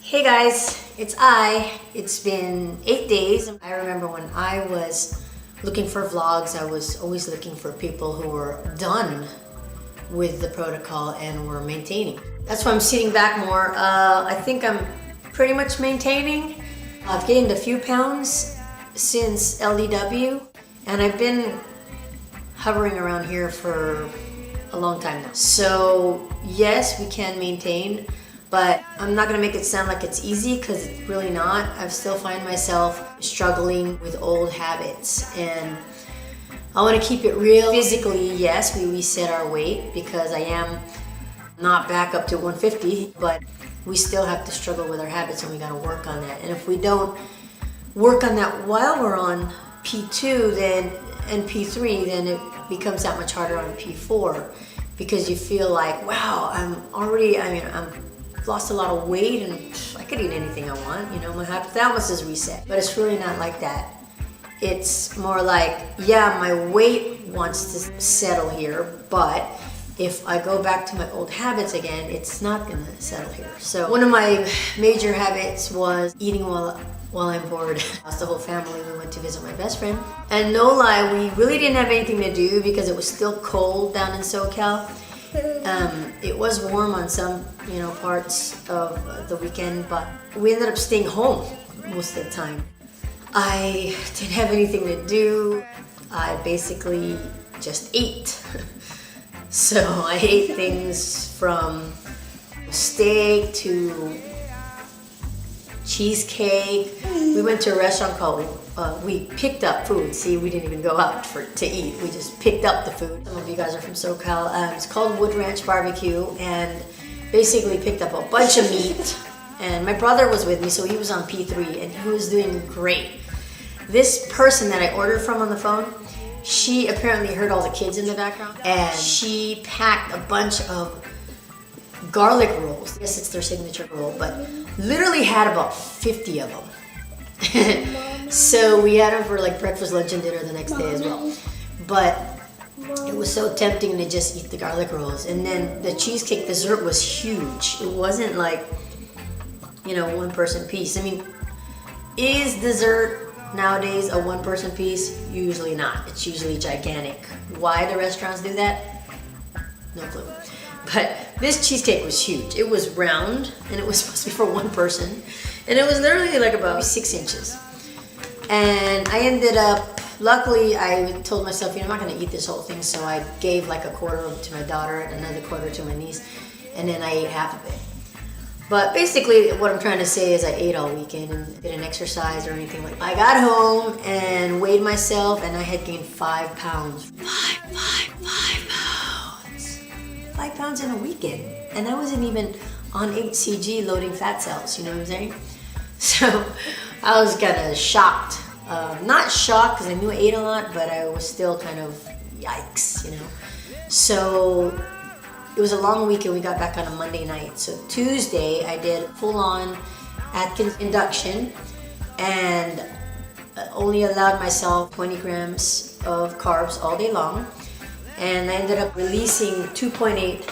Hey guys, it's I. It's been 8 days. I remember when I was looking for vlogs, I was always looking for people who were done with the protocol and were maintaining. That's why I'm sitting back more. I think I'm pretty much maintaining. I've gained a few pounds since LDW, and I've been hovering around here for a long time now. So yes, we can maintain, but I'm not gonna make it sound like it's easy, because it's really not. I still find myself struggling with old habits, and I wanna keep it real. Physically, yes, we reset our weight because I am not back up to 150, but we still have to struggle with our habits, and we gotta work on that. And if we don't work on that while we're on P2 and P3, then it becomes that much harder on P4, because you feel like, wow, I'm lost a lot of weight and I could eat anything I want, you know, my hypothalamus is reset. But it's really not like that. It's more like, yeah, my weight wants to settle here, but if I go back to my old habits again, it's not gonna settle here. So one of my major habits was eating while I'm bored. As the whole family, we went to visit my best friend. And no lie, we really didn't have anything to do because it was still cold down in SoCal. It was warm on some, parts of the weekend, but we ended up staying home most of the time. I didn't have anything to do. I basically just ate. So I ate things from steak to cheesecake. We went to a restaurant called, we picked up food. See, we didn't even go out to eat. We just picked up the food. Some of you guys are from SoCal. It's called Wood Ranch Barbecue, and basically picked up a bunch of meat. And my brother was with me, so he was on P3, and he was doing great. This person that I ordered from on the phone, she apparently heard all the kids in the background, and she packed a bunch of garlic rolls. I guess it's their signature roll, but literally had about 50 of them. So we had them for like breakfast, lunch, and dinner the next day as well. But it was so tempting to just eat the garlic rolls. And then the cheesecake dessert was huge. It wasn't like, one person piece. I mean, is dessert nowadays a one person piece? Usually not. It's usually gigantic. Why do restaurants do that? No clue. But this cheesecake was huge. It was round, and it was supposed to be for one person. And it was literally like about 6 inches. And I ended up, luckily I told myself, I'm not gonna eat this whole thing, so I gave like a quarter to my daughter and another quarter to my niece, and then I ate half of it. But basically what I'm trying to say is I ate all weekend and didn't exercise or anything like that. I got home and weighed myself, and I had gained 5 pounds. 5 pounds. 5 pounds in a weekend. And I wasn't even on HCG loading fat cells, you know what I'm saying? So I was kind of shocked. Not shocked because I knew I ate a lot, but I was still kind of yikes, So it was a long weekend. We got back on a Monday night. So Tuesday I did full-on Atkins induction and only allowed myself 20 grams of carbs all day long. And I ended up releasing 2.8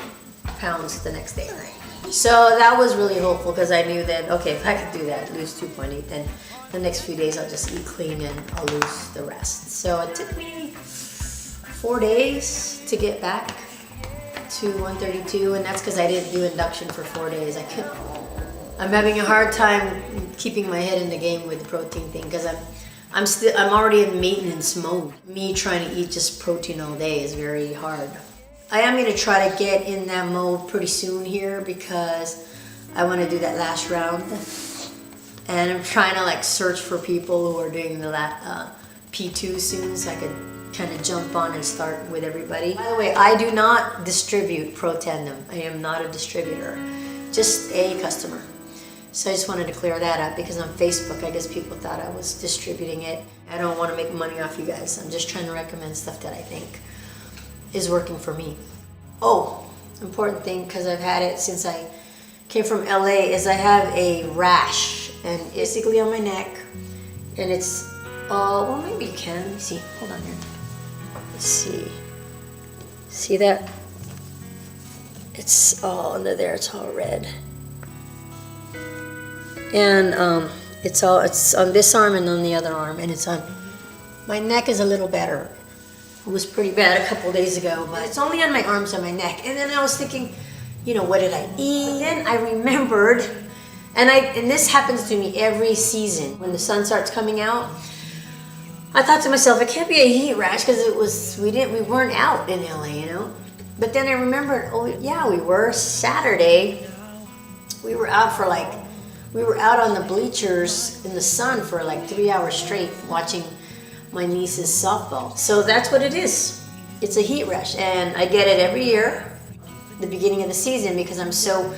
pounds the next day. So that was really hopeful, because I knew that, okay, if I could do that, lose 2.8, then the next few days I'll just eat clean and I'll lose the rest. So it took me 4 days to get back to 132, and that's because I didn't do induction for 4 days. I'm having a hard time keeping my head in the game with the protein thing, because I'm already in maintenance mode. Me trying to eat just protein all day is very hard. I am going to try to get in that mode pretty soon here, because I want to do that last round. And I'm trying to search for people who are doing the P2 soon, so I could kind of jump on and start with everybody. By the way, I do not distribute Protandem. I am not a distributor, just a customer. So I just wanted to clear that up, because on Facebook, I guess people thought I was distributing it. I don't want to make money off you guys. I'm just trying to recommend stuff that I think is working for me. Oh, important thing, because I've had it since I came from LA, is I have a rash, and basically on my neck, and it's well, maybe you can. Let me see. Hold on here. Let's see. See that? It's all under there. It's all red. And it's on this arm and on the other arm, and it's on my neck is a little better. It was pretty bad a couple days ago, but it's only on my arms and my neck. And then I was thinking, you know, what did I eat? But then I remembered, and this happens to me every season when the sun starts coming out. I thought to myself, it can't be a heat rash because we weren't out in LA, you know. But then I remembered, oh yeah, we were. Saturday, we were out on the bleachers in the sun for like 3 hours straight watching my niece's softball. So that's what it is. It's a heat rash, and I get it every year, the beginning of the season, because I'm so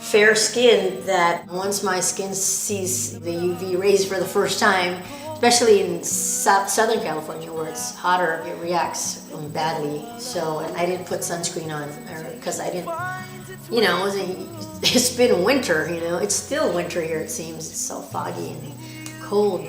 fair-skinned that once my skin sees the UV rays for the first time, especially in Southern California where it's hotter, it reacts badly. So I didn't put sunscreen on because I didn't, you know, it's been winter, you know. It's still winter here, it seems. It's so foggy and cold.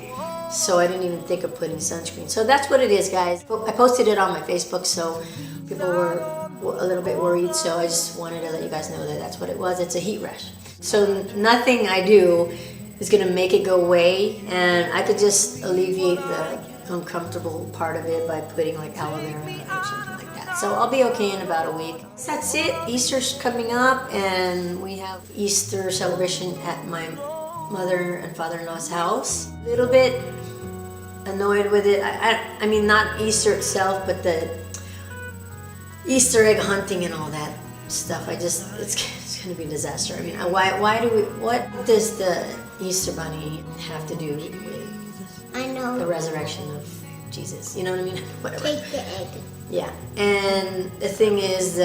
So I didn't even think of putting sunscreen. So that's what it is, guys. I posted it on my Facebook, so people were a little bit worried. So I just wanted to let you guys know that that's what it was. It's a heat rash. So nothing I do is going to make it go away, and I could just alleviate the uncomfortable part of it by putting like aloe vera or something like that. So I'll be okay in about a week. So that's it. Easter's coming up, and we have Easter celebration at my mother and father-in-law's house. A little bit annoyed with it. I mean, not Easter itself, but the Easter egg hunting and all that stuff. It's going to be a disaster. I mean, what does the Easter bunny have to do with the resurrection of Jesus? You know what I mean? Whatever. Take the egg. Yeah, and the thing is,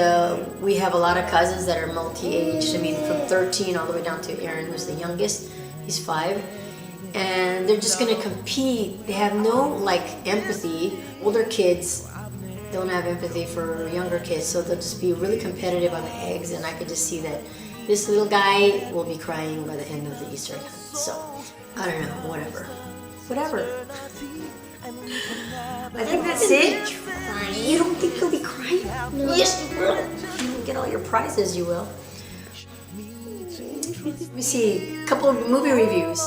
we have a lot of cousins that are multi-aged. I mean, from 13 all the way down to Aaron, who's the youngest. He's 5. And they're just going to compete. They have no, like, empathy. Older kids don't have empathy for younger kids, so they'll just be really competitive on the eggs. And I could just see that this little guy will be crying by the end of the Easter egg hunt. So, I don't know, whatever. I think that's it. You don't think he'll be crying? No. Yes, he will. If you get all your prizes, you will. Let me see a couple of movie reviews.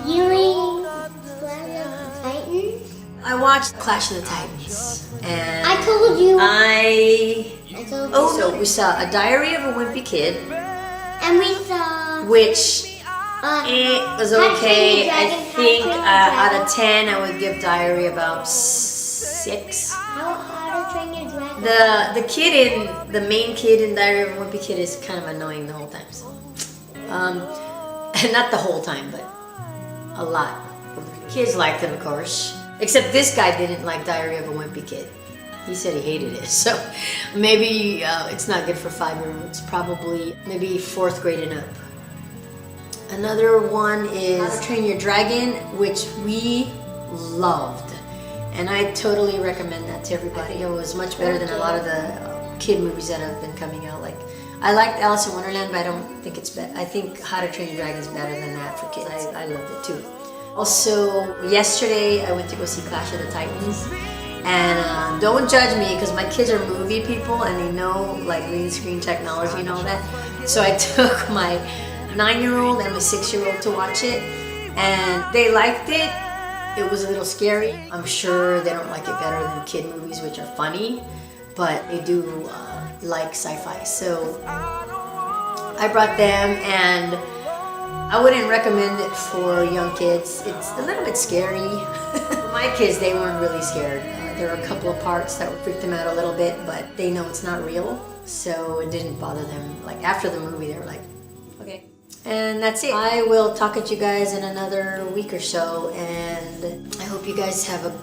You mean Titans? I watched Clash of the Titans, and I told you. So we saw A Diary of a Wimpy Kid, And we saw. which it was okay. I think out of 10, I would give Diary about 6. How to Train Your Dragon. The main kid in Diary of a Wimpy Kid is kind of annoying the whole time. So, not the whole time, but a lot. Kids liked it, of course. Except this guy didn't like Diary of a Wimpy Kid. He said he hated it. So maybe it's not good for 5-year-olds. Probably maybe 4th grade and up. Another one is How to Train Your Dragon, which we loved. And I totally recommend that to everybody. It was much better than a lot of the kid movies that have been coming out. Like, I liked Alice in Wonderland, but I don't think it's better. I think How to Train Your Dragon is better than that for kids. I loved it too. Also, yesterday I went to go see Clash of the Titans. And don't judge me because my kids are movie people and they know like green screen technology and all that. So I took my 9-year-old and my 6-year-old to watch it, and they liked it. It was a little scary. I'm sure they don't like it better than kid movies, which are funny, but they do like sci-fi. So I brought them, and I wouldn't recommend it for young kids. It's a little bit scary. My kids, they weren't really scared. There were a couple of parts that would freak them out a little bit, but they know it's not real, so it didn't bother them. Like after the movie, they were like, okay. And that's it. I will talk at you guys in another week or so, and I hope you guys have a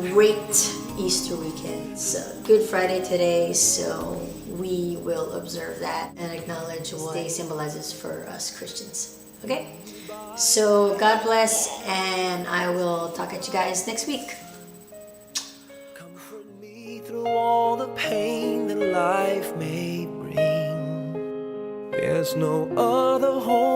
great Easter weekend. So, Good Friday today, so we will observe that and acknowledge what day symbolizes for us Christians. Okay? So, God bless, and I will talk at you guys next week. Comfort me through all the pain that life may bring. There's no other hope